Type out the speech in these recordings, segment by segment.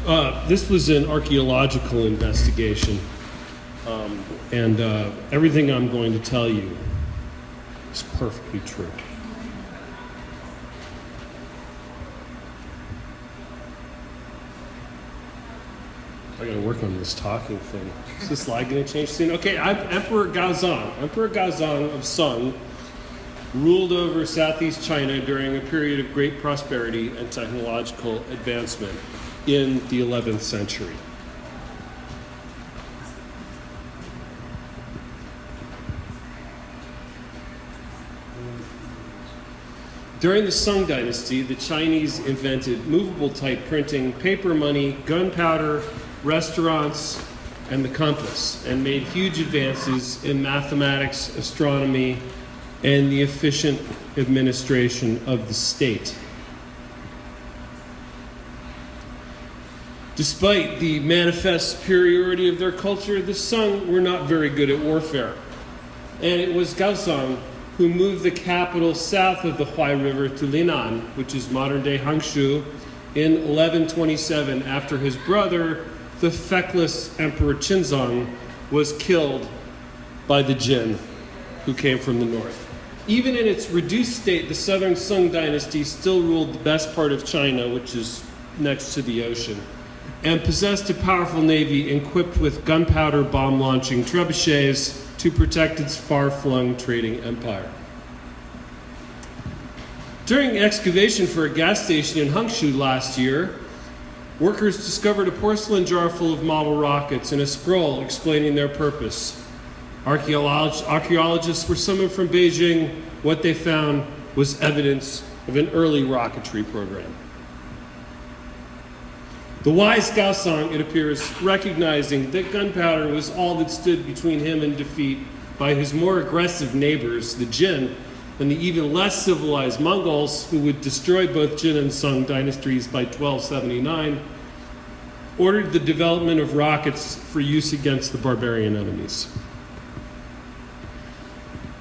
This was an archaeological investigation, and everything I'm going to tell you is perfectly true. I gotta work on this talking thing. Is this slide gonna change soon? Okay, I'm Emperor Gaozong. Emperor Gaozong of Song ruled over Southeast China during a period of great prosperity and technological advancement in the 11th century. During the Song Dynasty, the Chinese invented movable type printing, paper money, gunpowder, restaurants, and the compass, and made huge advances in mathematics, astronomy, and the efficient administration of the state. Despite the manifest superiority of their culture, the Song were not very good at warfare. And it was Gaozong who moved the capital south of the Huai River to Linan, which is modern-day Hangshu, in 1127 after his brother, the feckless Emperor Qinzong, was killed by the Jin, who came from the north. Even in its reduced state, the southern Song dynasty still ruled the best part of China, which is next to the ocean, and possessed a powerful navy equipped with gunpowder bomb-launching trebuchets to protect its far-flung trading empire. During excavation for a gas station in Hangshu last year, workers discovered a porcelain jar full of model rockets and a scroll explaining their purpose. Archaeologists were summoned from Beijing. What they found was evidence of an early rocketry program. The wise Gaozong, it appears, recognizing that gunpowder was all that stood between him and defeat by his more aggressive neighbors, the Jin, and the even less civilized Mongols, who would destroy both Jin and Song dynasties by 1279, ordered the development of rockets for use against the barbarian enemies.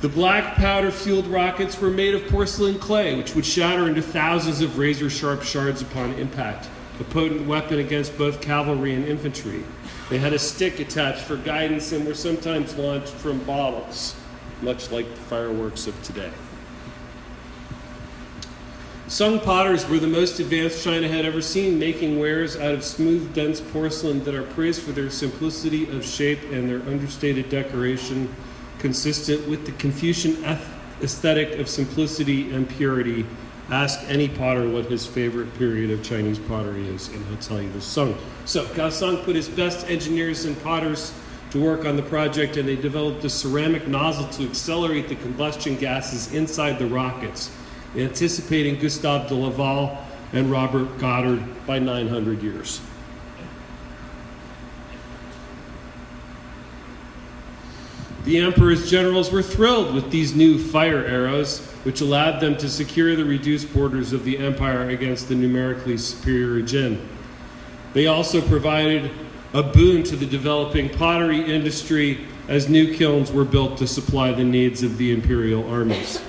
The black powder-fueled rockets were made of porcelain clay, which would shatter into thousands of razor-sharp shards upon impact, a potent weapon against both cavalry and infantry. They had a stick attached for guidance and were sometimes launched from bottles, much like the fireworks of today. Song potters were the most advanced China had ever seen, making wares out of smooth, dense porcelain that are praised for their simplicity of shape and their understated decoration, consistent with the Confucian aesthetic of simplicity and purity. Ask any potter what his favorite period of Chinese pottery is, and he'll tell you the Song. So Gaozong put his best engineers and potters to work on the project, and they developed a ceramic nozzle to accelerate the combustion gases inside the rockets, anticipating Gustave de Laval and Robert Goddard by 900 years. The emperor's generals were thrilled with these new fire arrows, which allowed them to secure the reduced borders of the empire against the numerically superior Jin. They also provided a boon to the developing pottery industry as new kilns were built to supply the needs of the imperial armies.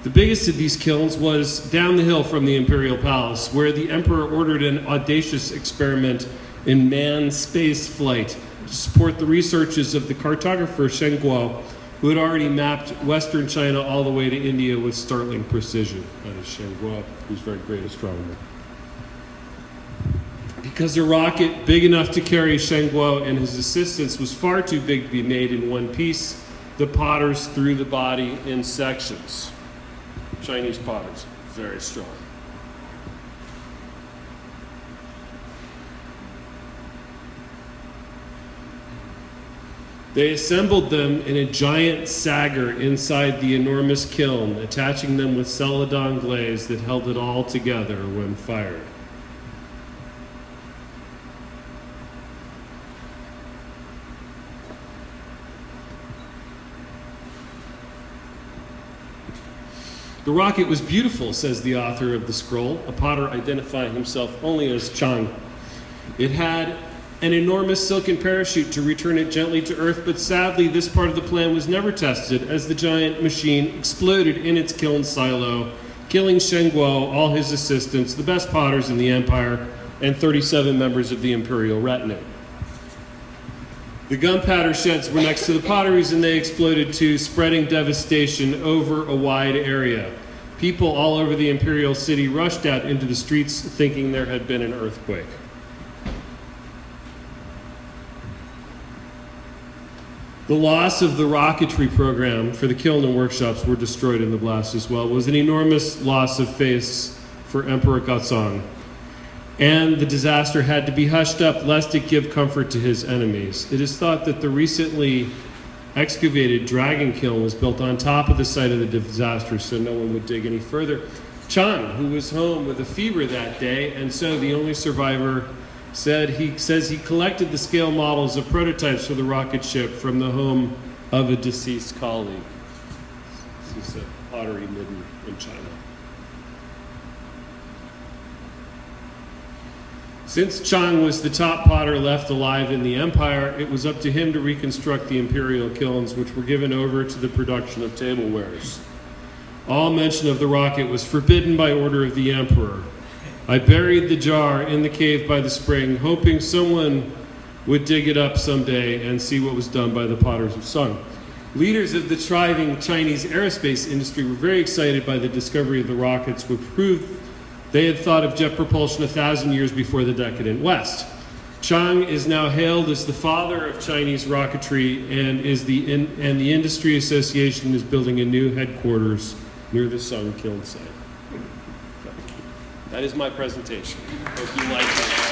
The biggest of these kilns was down the hill from the imperial palace, where the emperor ordered an audacious experiment in manned space flight to support the researches of the cartographer Shen Guo, who had already mapped Western China all the way to India with startling precision. That is Shen Guo, who's a very great astronomer. Because a rocket big enough to carry Shen Guo and his assistants was far too big to be made in one piece, the potters threw the body in sections. Chinese potters, very strong. They assembled them in a giant sagger inside the enormous kiln, attaching them with celadon glaze that held it all together when fired. The rocket was beautiful, says the author of the scroll, a potter identifying himself only as Chang. It had an enormous silken parachute to return it gently to Earth, but sadly this part of the plan was never tested as the giant machine exploded in its kiln silo, killing Shen Guo, all his assistants, the best potters in the empire, and 37 members of the imperial retinue. The gunpowder sheds were next to the potteries, and they exploded too, spreading devastation over a wide area. People all over the imperial city rushed out into the streets thinking there had been an earthquake. The loss of the rocketry program for the kiln and workshops were destroyed in the blast as well. It was an enormous loss of face for Emperor Gaozong. And the disaster had to be hushed up lest it give comfort to his enemies. It is thought that the recently excavated dragon kiln was built on top of the site of the disaster so no one would dig any further. Chang, who was home with a fever that day, and so the only survivor, says he collected the scale models of prototypes for the rocket ship from the home of a deceased colleague. This is a pottery midden in China. Since Chang was the top potter left alive in the empire, it was up to him to reconstruct the imperial kilns, which were given over to the production of tablewares. All mention of the rocket was forbidden by order of the emperor. I buried the jar in the cave by the spring, hoping someone would dig it up someday and see what was done by the potters of Song. Leaders of the thriving Chinese aerospace industry were very excited by the discovery of the rockets, which proved they had thought of jet propulsion 1,000 years before the decadent West. Chang is now hailed as the father of Chinese rocketry, and the industry association is building a new headquarters near the Song kiln site. That is my presentation. Hope you like it.